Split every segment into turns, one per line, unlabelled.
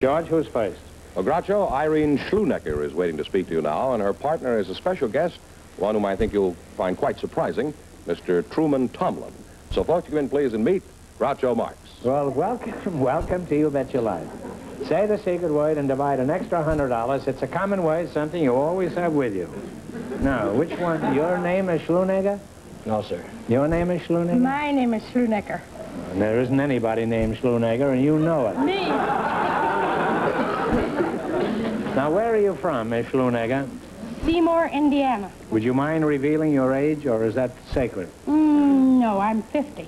George, who's first?
Well, Groucho, Irene Schlunecker is waiting to speak to you now, and her partner is a special guest, one whom I think you'll find quite surprising, Mr. Truman Tomlin. So, folks, you can please and meet Groucho Marx.
Well, welcome to You Bet Your Life. Say the secret word and divide an extra $100. It's a common word, something you always have with you. Now, which one? Your name is Schlunecker?
No, sir.
Your name is Schlunecker?
My name is Schlunecker.
And there isn't anybody named Schlunecker, and you know it.
Me?
Now, where are you from, Miss Schlunecker?
Seymour, Indiana.
Would you mind revealing your age, or is that sacred?
No, I'm 50.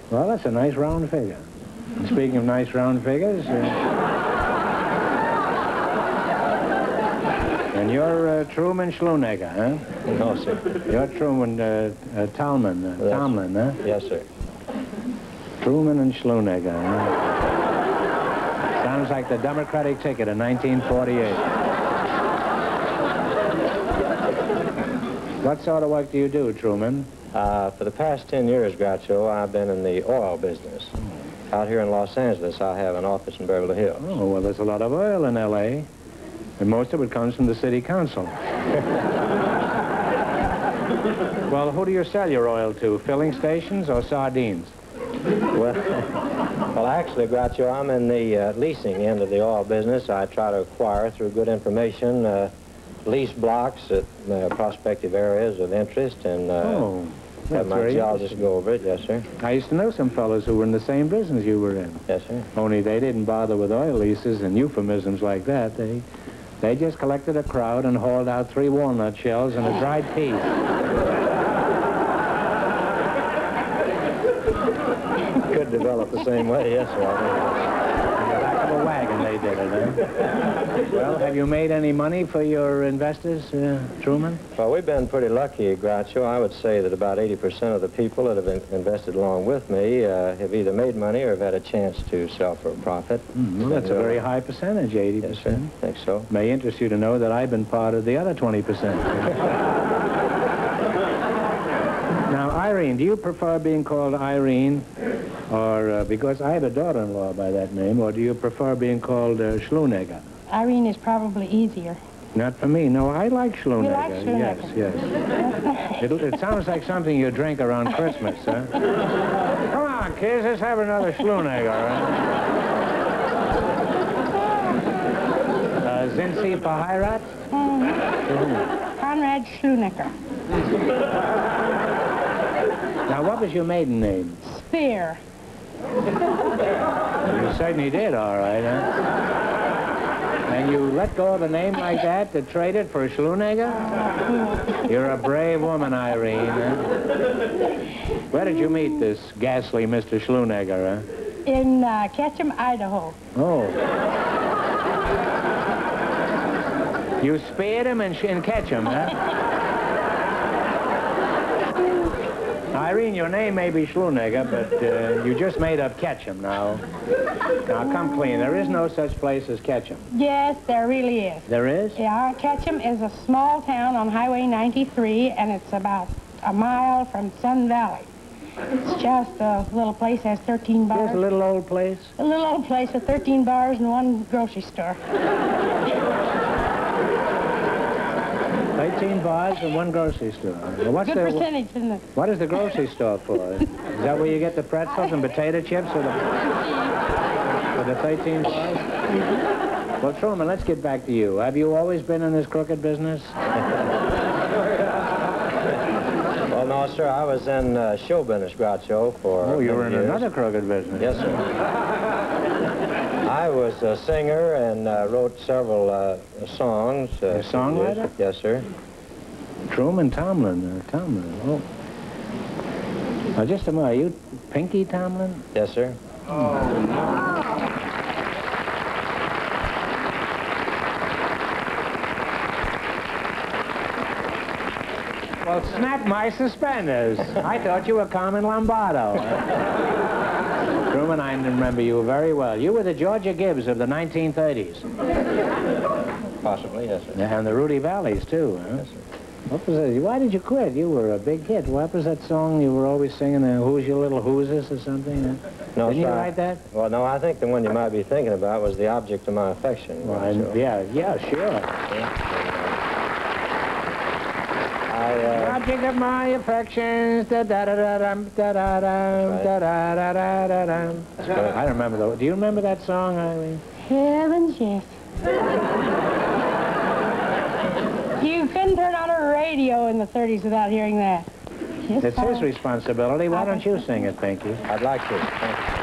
Well, that's a nice round figure. And speaking of nice round figures, and you're Truman Schlunecker, huh?
No, sir.
You're Truman Tomlin, Tomlin, huh?
Yes, sir.
Truman and Schlunecker, huh? Sounds like the Democratic ticket in 1948. What sort of work do you do, Truman?
For the past 10 years, Groucho, I've been in the oil business. Out here in Los Angeles, I have an office in Beverly Hills.
Oh, well, there's a lot of oil in L.A., and most of it comes from the city council. Well, who do you sell your oil to, filling stations or sardines?
Well, actually, Groucho, I'm in the leasing end of the oil business. I try to acquire, through good information, lease blocks at prospective areas of interest, and have my geologists go over it. Yes, sir.
I used to know some fellows who were in the same business you were in.
Yes, sir.
Only they didn't bother with oil leases and euphemisms like that. They just collected a crowd and hauled out 3 walnut shells and a dried pea.
Could develop the same way, yes, sir.
In the back of a wagon they did it, huh? Well, have you made any money for your investors, Truman?
Well, we've been pretty lucky, Groucho. I would say that about 80% of the people that have invested along with me have either made money or have had a chance to sell for a profit.
Well, that's a very high percentage, 80%.
Yes, sir. I think so.
May interest you to know that I've been part of the other 20%. Now, Irene, do you prefer being called Irene, or because I have a daughter-in-law by that name, or do you prefer being called Schlunecker?
Irene is probably easier.
Not for me. No, I like Schlunecker.
You like Schlunecker?
Yes, yes. It sounds like something you drink around Christmas, huh? Come on, kids, let's have another Schlunecker, huh? Sind Sie verheiratet?
Conrad Schlunecker.
Now, what was your maiden name?
Spear.
You certainly did, all right, huh? And you let go of a name like that to trade it for a Schlunecker? You're a brave woman, Irene, huh? Where did you meet this ghastly Mr. Schlunecker, huh?
In Ketchum, Idaho.
Oh. You speared him and Ketchum, huh? Irene, your name may be Schlunecker, but you just made up Ketchum now. Now, come clean. There is no such place as Ketchum.
Yes, there really is.
There is?
Yeah, Ketchum is a small town on Highway 93, and it's about a mile from Sun Valley. It's just a little place, has 13 bars.
Just a little old place?
A little old place with 13 bars and 1 grocery store.
18 bars and 1 grocery store. Well, what's
Good percentage, isn't it?
What is the grocery store for? Is that where you get the pretzels and potato chips for the 13 bars? Well, Truman, let's get back to you. Have you always been in this crooked business?
Well, no, sir. I was in show business, Groucho, for
Oh, you were in
years.
another crooked business.
Yes, sir. I was a singer and wrote several songs.
A songwriter?
Yes, sir.
Truman Tomlin. Tomlin. Oh. Now, just a moment. Are you Pinky Tomlin?
Yes, sir.
Oh, no. Well, snap my suspenders. I thought you were Carmen Lombardo. Truman, I remember you very well. You were the Georgia Gibbs of the 1930s.
Possibly, yes, sir.
And the Rudy Valleys, too, huh?
Yes, sir.
What was it? Why did you quit? You were a big hit. What was that song you were always singing? Who's Your Little Whooses or something?
No,
Didn't you write that?
Well, no, I think the one you might be thinking about was The Object of My Affection.
Well, yeah, sure. The object of my affections, da-da-da-da-dum, da-da-dum, da-da-da-da-da-dum. I don't remember the... Do you remember that song, Eileen?
Heavens, yes. You couldn't turn on a radio in the 30s without hearing that. Yes,
It's his responsibility. Why don't you sing it, Pinky?
I'd like to. Thank you.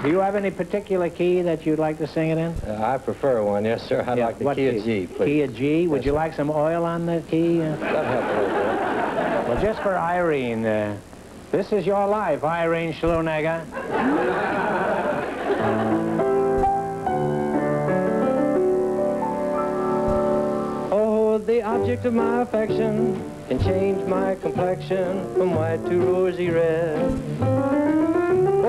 Do you have any particular key that you'd like to sing it in?
I prefer one, yes, sir. I'd like the key of G, please.
Key of G? Would you like some oil on the key?
That'd help a little bit.
Well, just for Irene, this is your life, Irene Schloonegger.
Oh, the object of my affection can change my complexion from white to rosy red.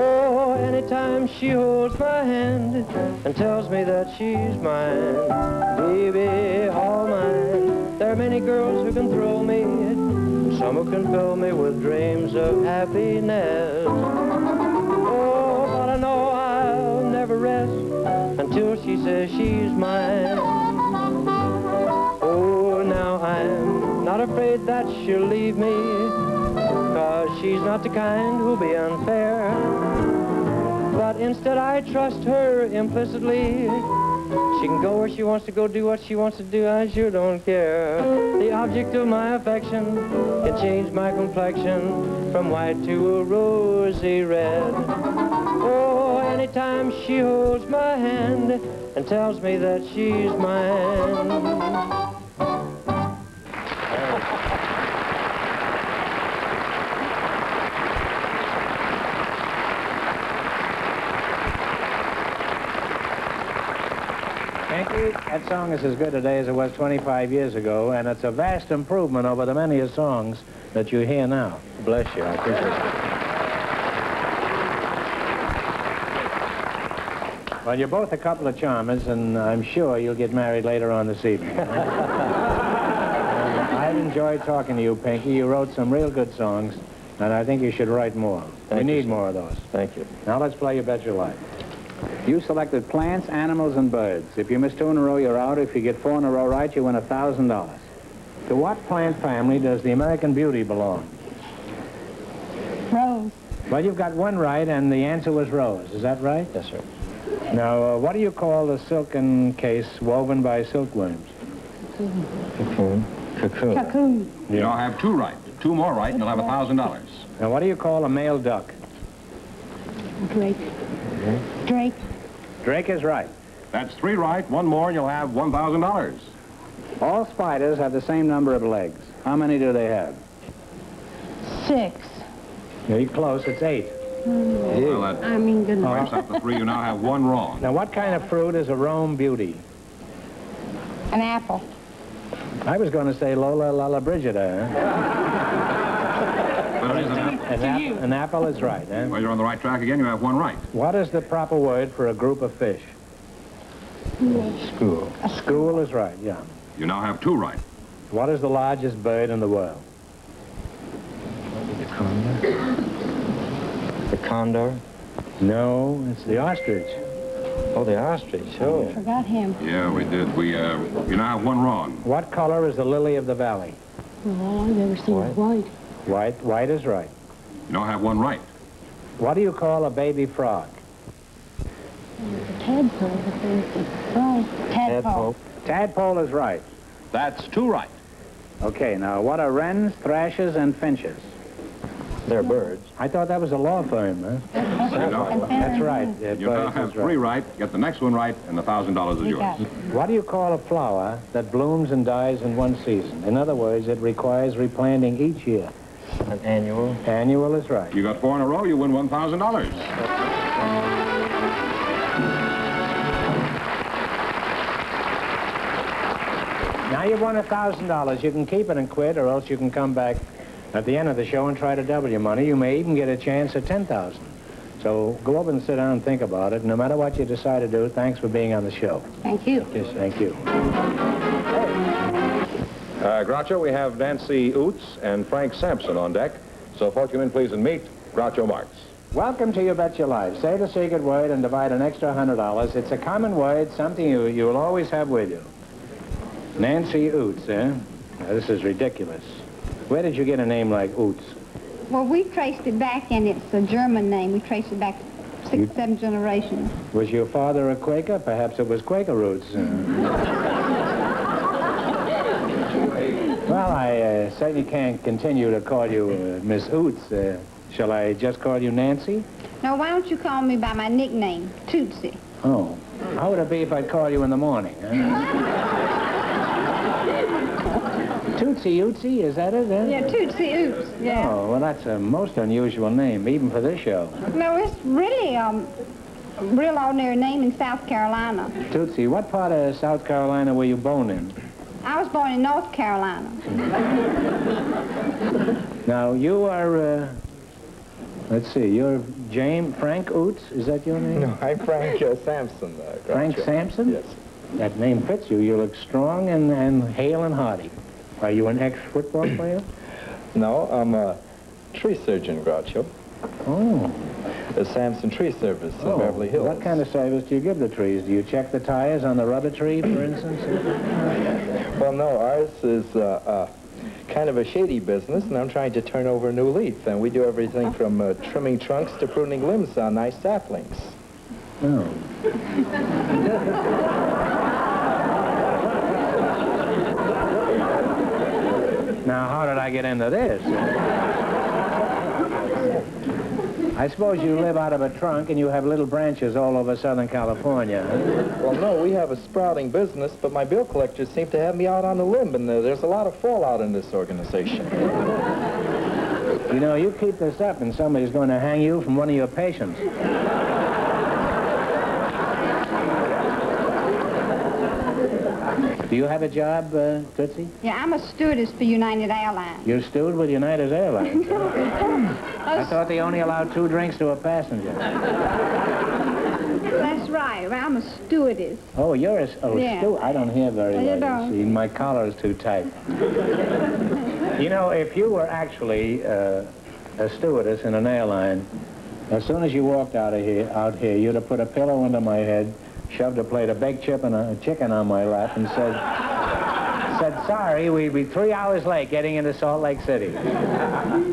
Oh, anytime she holds my hand and tells me that she's mine, baby, all mine. There are many girls who can thrill me, and some who can fill me with dreams of happiness. Oh, but I know I'll never rest until she says she's mine. Oh, now I'm not afraid that she'll leave me, 'cause she's not the kind who'll be unfair. But instead I trust her implicitly. She can go where she wants to go, do what she wants to do, I sure don't care. The object of my affection can change my complexion from white to a rosy red. Oh, anytime she holds my hand and tells me that she's mine.
That song is as good today as it was 25 years ago, and it's a vast improvement over the many songs that you hear now.
Bless you, I appreciate it.
Well, you're both a couple of charmers, and I'm sure you'll get married later on this evening. I've enjoyed talking to you, Pinky. You wrote some real good songs, and I think you should write more. We need more of those.
Thank you.
Now let's play You Bet Your Life.
You selected plants, animals, and birds. If you miss 2 in a row, you're out. If you get 4 in a row right, you win $1,000.
To what plant family does the American Beauty belong?
Rose.
Well, you've got one right, and the answer was rose. Is that right?
Yes, sir.
Now, what do you call the silken case woven by silkworms?
Cocoon. Cocoon.
Cocoon.
You now have 2 right. 2 more right, and you'll have $1,000.
Now, what do you call a male duck?
Drake. Drake.
Drake is right.
That's 3 right, 1 more, and you'll have $1,000.
All spiders have the same number of legs. How many do they have?
6.
You're close. It's 8.
Well, that
I mean, goodness.
wipes out the 3. You now have 1 wrong.
Now, what kind of fruit is a Rome beauty?
An apple.
I was going to say Lola Brigida.
But it is
An apple is right, eh?
Well, you're on the right track again. You have 1 right.
What is the proper word for a group of fish?
School.
A school is right, yeah.
You now have 2 right.
What is the largest bird in the world?
The condor. The condor.
No, it's the ostrich.
Oh, the ostrich. Oh.
Forgot him.
Yeah, we did. You now have 1 wrong.
What color is the lily of the valley?
Oh, I've never seen it white.
White. White is right.
You now have 1 right.
What do you call a baby frog?
Tadpole. Oh, tadpole.
Tadpole is right.
That's 2 right.
Okay, now what are wrens, thrashes, and finches?
They're birds.
I thought that was a law firm, huh? That's right.
You now have 3 right. Get the next one right, and the $1,000 is
You
yours.
got it.
What do you call a flower that blooms and dies in one season? In other words, it requires replanting each year.
An annual.
Annual is right.
You got 4 in a row. You win $1,000.
Now you've won $1,000. You can keep it and quit, or else you can come back at the end of the show and try to double your money. You may even get a chance at $10,000. So go up and sit down and think about it. No matter what you decide to do, thanks for being on the show.
Thank you.
Yes, thank you.
Groucho, we have Nancy Outz and Frank Sampson on deck. So, folks, come in, please, and meet Groucho Marx.
Welcome to You Bet Your Life. Say the secret word and divide an extra $100. It's a common word, something you'll always have with you. Nancy Outz, eh? Now, this is ridiculous. Where did you get a name like Outz?
Well, we traced it back, and it's a German name. We traced it back 6, 7 generations.
Was your father a Quaker? Perhaps it was Quaker roots. Well, I certainly can't continue to call you Miss Outz. Shall I just call you Nancy?
No, why don't you call me by my nickname, Tootsie?
Oh. How would it be if I'd call you in the morning? Tootsie Outzie, is that it?
Yeah, Tootsie Outz, yeah.
Oh, well, that's a most unusual name, even for this show.
No, it's really a real ordinary name in South Carolina.
Tootsie, what part of South Carolina were you born in?
I was born in North Carolina.
Now, you are, let's see, you're Frank Outz, is that your name?
No, I'm Frank Sampson.
Frank Sampson?
Yes.
That name fits you. You look strong and hale and hearty. Are you an ex-football player?
No, I'm a tree surgeon, Groucho.
Oh.
The Sampson Tree Service in Beverly Hills.
What kind of service do you give the trees? Do you check the tires on the rubber tree, for instance?
Well, no, ours is kind of a shady business, and I'm trying to turn over a new leaf. And we do everything from trimming trunks to pruning limbs on nice saplings.
Oh. Now, how did I get into this? I suppose you live out of a trunk and you have little branches all over Southern California.
Well, no, we have a sprouting business, but my bill collectors seem to have me out on the limb, and there's a lot of fallout in this organization.
You know, you keep this up and somebody's going to hang you from one of your patients. Do you have a job, Tootsie?
Yeah, I'm a stewardess for United Airlines.
You're stewed with United Airlines. I thought they only allowed 2 drinks to a passenger.
That's right. Well, I'm a stewardess.
Oh, you're a
Yeah.
steward. I don't hear very well.
You
you
don't.
see. My collar is too tight. You know, if you were actually a stewardess in an airline, as soon as you walked out here, you'd have put a pillow under my head, shoved a plate of baked chicken on my lap, and said, sorry, we'd be 3 hours late getting into Salt Lake City.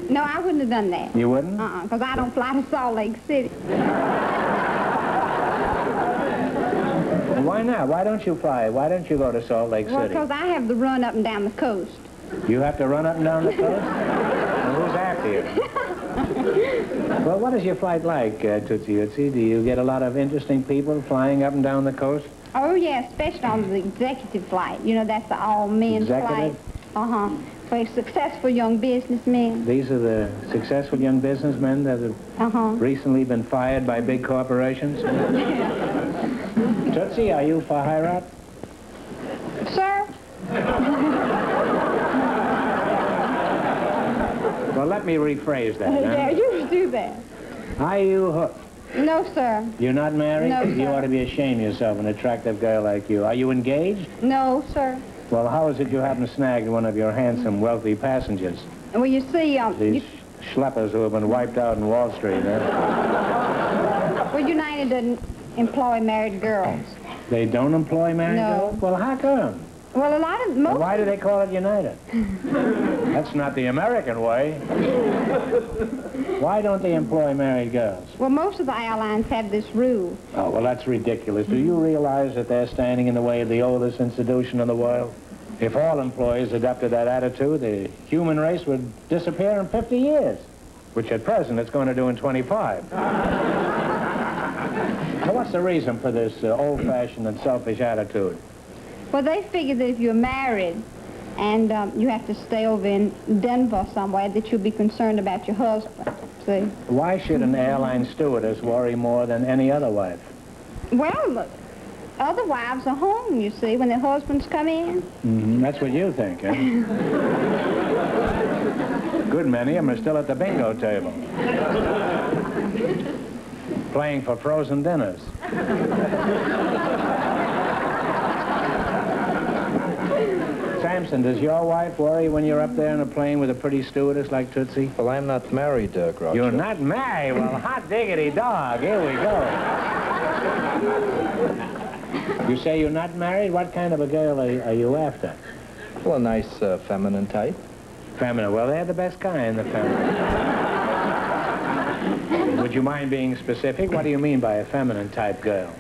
No, I wouldn't have done that.
You wouldn't?
Because I don't fly to Salt Lake City.
Why not? Why don't you fly? Why don't you go to Salt Lake
Well,
City?
because I have to run up and down the coast.
You have to run up and down the coast? Well, who's after you? Well, what is your flight like, Tootsie Outzie? Do you get a lot of interesting people flying up and down the coast?
Oh, yeah, especially on the executive flight. You know, that's the all-men flight.
Executive?
Uh-huh. For successful young businessmen.
These are the successful young businessmen that have recently been fired by big corporations? Tootsie, are you for hire-out?
Sir?
Well, let me rephrase that.
Yeah, you do that.
Are you hooked?
No, sir.
You're not married?
No,
You
sir.
ought to be ashamed of yourself, an attractive girl like you. Are you engaged?
No, sir.
Well, how is it you happen to snag one of your handsome, wealthy passengers?
Well, you see,
These schleppers who have been wiped out in Wall Street,
well, United doesn't employ married girls.
They don't employ married
No.
girls? Well, how come?
Well, a lot of most.
Why do they call it United? That's not the American way. Why don't they employ married girls?
Well, most of the airlines have this rule.
Oh, well, that's ridiculous. Do you realize that they're standing in the way of the oldest institution in the world? If all employees adopted that attitude, the human race would disappear in 50 years, which at present it's going to do in 25. Now, what's the reason for this old-fashioned and selfish attitude?
Well, they figure that if you're married and you have to stay over in Denver somewhere, that you'll be concerned about your husband, see?
Why should an airline stewardess worry more than any other wife?
Well, look, other wives are home, you see, when their husbands come in.
Mm-hmm. That's what you think, eh? Good many of them are still at the bingo table. playing for frozen dinners. Samson, does your wife worry when you're up there in a plane with a pretty stewardess like Tootsie?
Well, I'm not married, Groucho.
You're not married? Well, hot diggity dog. Here we go. You say you're not married? What kind of a girl are you after?
Well, a nice feminine type.
Feminine. Well, they're the best kind, the feminine. Would you mind being specific? What do you mean by a feminine type girl?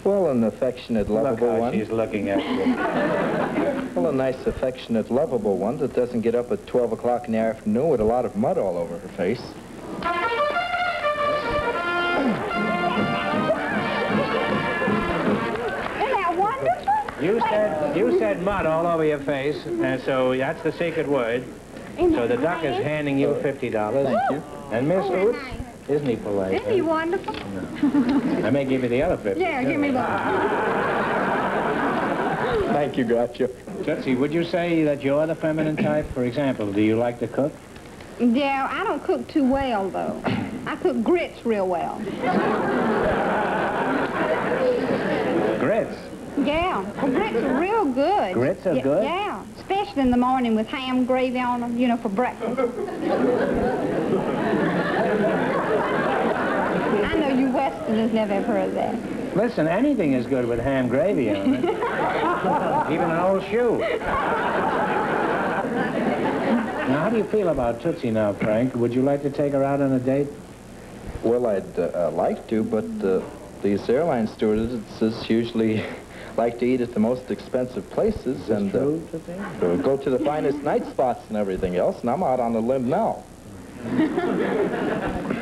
Well, an affectionate, lovable
Look how
one.
she's looking at you.
Well, a nice, affectionate, lovable one that doesn't get up at 12 o'clock in the afternoon with a lot of mud all over her face.
Isn't that wonderful?
You said mud all over your face, and so that's the secret word. So the duck is handing you $50.
Thank you.
And Miss Outz, isn't he polite?
Isn't he wonderful?
I may give you the other 50.
Yeah, give me that.
Thank you, Groucho.
Tootsie, would you say that you're the feminine type? For example, do you like to cook?
Yeah, I don't cook too well, though. I cook grits real well.
Grits?
Yeah, well, grits are real good.
Grits are good?
Yeah, especially in the morning with ham gravy on them, you know, for breakfast. I know you Westerners never have heard of that.
Listen, anything is good with ham gravy on it. Even an old shoe. Now, how do you feel about Tootsie now, Frank? Would you like to take her out on a date?
Well, I'd like to, but these airline stewardesses usually like to eat at the most expensive places.
Is this true, Tootsie?
Go to the finest night spots and everything else, and I'm out on a limb now.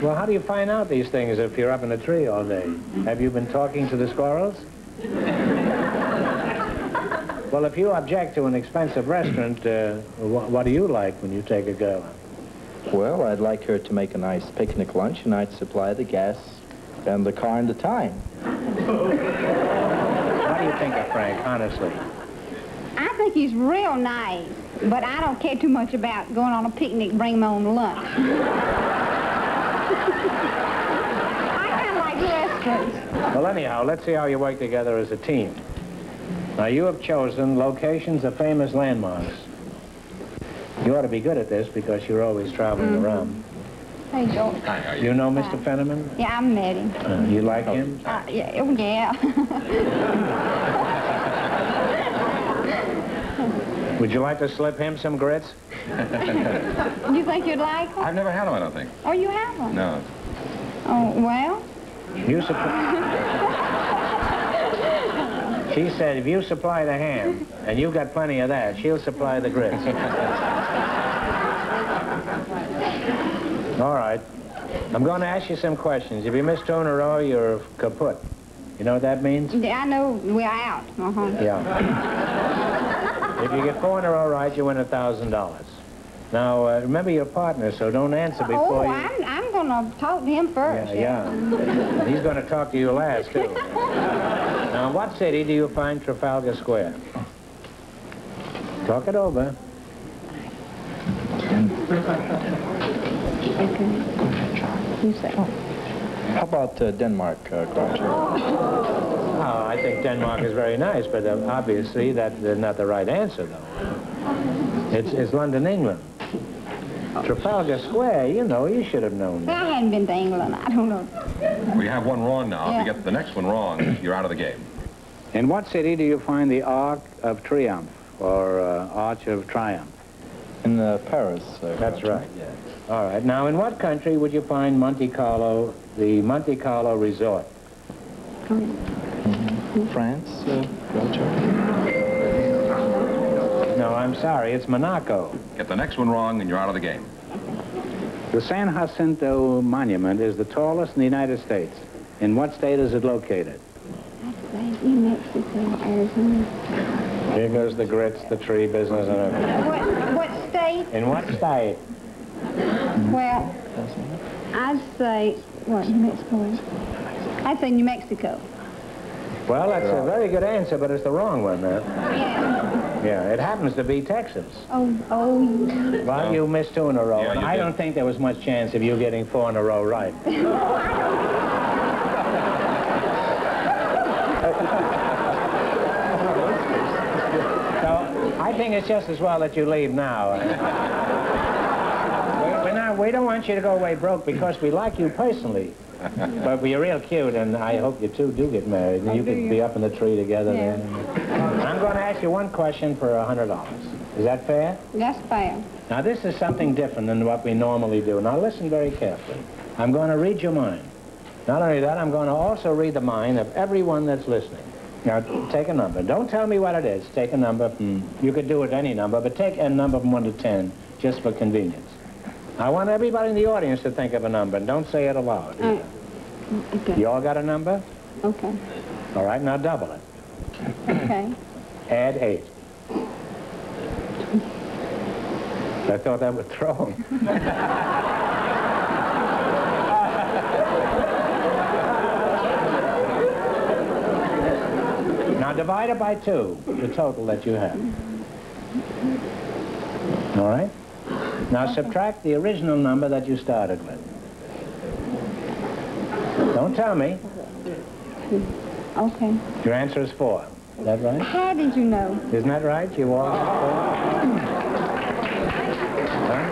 Well, how do you find out these things if you're up in a tree all day? Have you been talking to the squirrels? Well, if you object to an expensive restaurant, what do you like when you take a girl out?
Well, I'd like her to make a nice picnic lunch, and I'd supply the gas and the car and the time.
What do you think of Frank, honestly?
I think he's real nice, but I don't care too much about going on a picnic, bring my own lunch. I kind of like restaurants.
Well, anyhow, let's see how you work together as a team. Now, you have chosen locations of famous landmarks. You ought to be good at this because you're always traveling around.
Hey, George.
You know Mr. Fenneman?
Yeah, I met him.
You like him?
Yeah, oh, yeah.
Would you like to slip him some grits?
You think you'd like him?
I've never had them, I don't think.
Oh, you have them?
No.
Oh, well.
She said if you supply the ham, and you've got plenty of that, she'll supply the grits. All right. I'm going to ask you some questions. If you miss two in a row, you're kaput. You know what that means?
Yeah, I know we're out.
Yeah. If you get 4 in a row right, you win $1,000. Now, remember your partner, so don't answer before you...
I'm going to talk to him first.
Yeah. And he's going to talk to you last, too. Now, in what city do you find Trafalgar Square? Talk it over.
You say,
How about Denmark, Groucho?
Oh, I think Denmark is very nice, but obviously that's not the right answer, though. It's London, England. Trafalgar Square, you know, you should have known that.
I hadn't been to England. I don't know.
We have one wrong now.
Yeah.
If you get the next one wrong, you're out of the game.
In what city do you find the Arc of Triumph, or Arch of Triumph?
In Paris,
That's
Groucho.
right, yes. All right. Now, in what country would you find Monte Carlo, the Monte Carlo Resort?
France, Groucho.
No, I'm sorry. It's Monaco.
Get the next one wrong, and you're out of the game.
The San Jacinto Monument is the tallest in the United States. In what state is it located?
New Mexico, Arizona.
Here goes the grits, the tree business, and everything.
What state?
In what state?
Well, I'd say, what, New Mexico? I'd say New Mexico.
Well, that's a very good answer, but it's the wrong one, man.
Yeah.
Yeah, it happens to be Texas.
Oh.
Well, you missed 2 in a row,
Yeah,
and
you
I
did.
don't think there was much chance of you getting 4 in a row right. think it's just as well that you leave now. We don't want you to go away broke because we like you personally. But you're real cute, and I hope you two do get married. And you could be up in the tree together then. I'm going to ask you one question for $100. Is that fair?
That's fair.
Now, this is something different than what we normally do. Now, listen very carefully. I'm going to read your mind. Not only that, I'm going to also read the mind of everyone that's listening. Now, take a number. Don't tell me what it is. Take a number from, you could do it any number, but take a number from 1 to 10, just for convenience. I want everybody in the audience to think of a number, and don't say it aloud.
Okay.
You all got a number?
Okay.
All right, now double it.
Okay.
Add 8. I thought that would throw him. Now divide it by 2, the total that you have. All right? Now subtract the original number that you started with. Don't tell me.
Okay.
Your answer is 4. Is that right?
How did you know?
Isn't that right? You all got 4? Huh?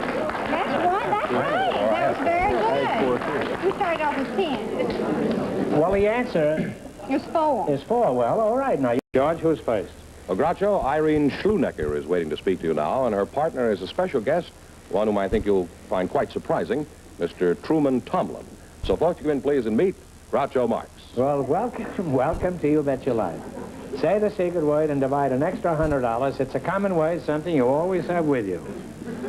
That's right. That's right. That was very good. You started off with 10.
Well, the answer
It's 4.
is 4. Well, all right. Now, George, who's first?
Well, Groucho, Irene Schlunecker is waiting to speak to you now, and her partner is a special guest, one whom I think you'll find quite surprising, Mr. Truman Tomlin. So, folks, come in, please, and meet Groucho Marx.
Well, welcome to You Bet Your Life. Say the secret word and divide an extra $100. It's a common word, something you always have with you.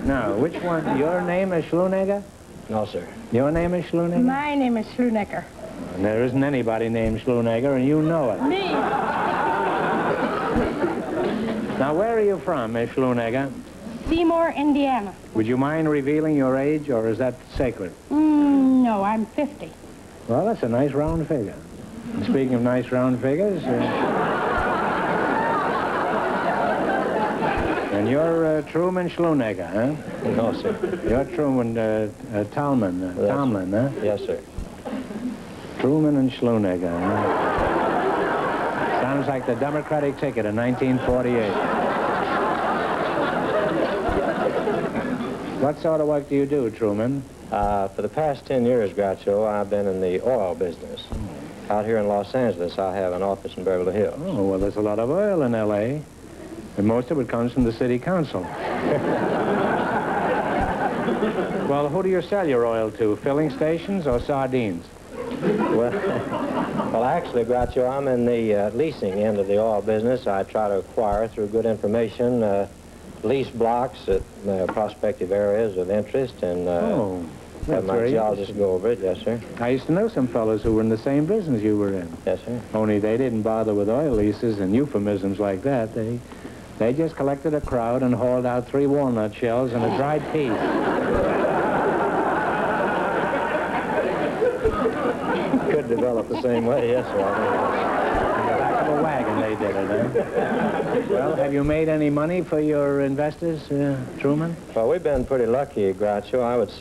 Now, which one? Your name is Schlunecker?
No, sir.
Your name is Schlunecker?
My name is Schlunecker.
And there isn't anybody named Schlunecker, and you know it.
Me.
Now, where are you from, Miss Schlunecker?
Seymour, Indiana.
Would you mind revealing your age, or is that sacred?
No, I'm 50.
Well, that's a nice round figure. And speaking of nice round figures, and you're Truman Schlunecker, huh?
No, sir.
You're Truman Tomlin, Tomlin, huh?
Yes, sir.
Truman and Schlunecker, huh? Sounds like the Democratic ticket in 1948. What sort of work do you do, Truman?
For the past 10 years, Groucho, I've been in the oil business. Out here in Los Angeles, I have an office in Beverly Hills.
Oh, well, there's a lot of oil in L.A., and most of it comes from the city council. Well, who do you sell your oil to, filling stations or sardines?
Well, actually, Groucho, I'm in the leasing end of the oil business. I try to acquire, through good information, lease blocks at prospective areas of interest, and have my geologist go over it. Yes, sir.
I used to know some fellows who were in the same business you were in.
Yes, sir.
Only they didn't bother with oil leases and euphemisms like that. They just collected a crowd and hauled out 3 walnut shells and a dried pea.
Could develop the same way, yes, sir.
In the back of a wagon they did it, huh? Well, have you made any money for your investors, Truman?
Well, we've been pretty lucky, Groucho, I would say.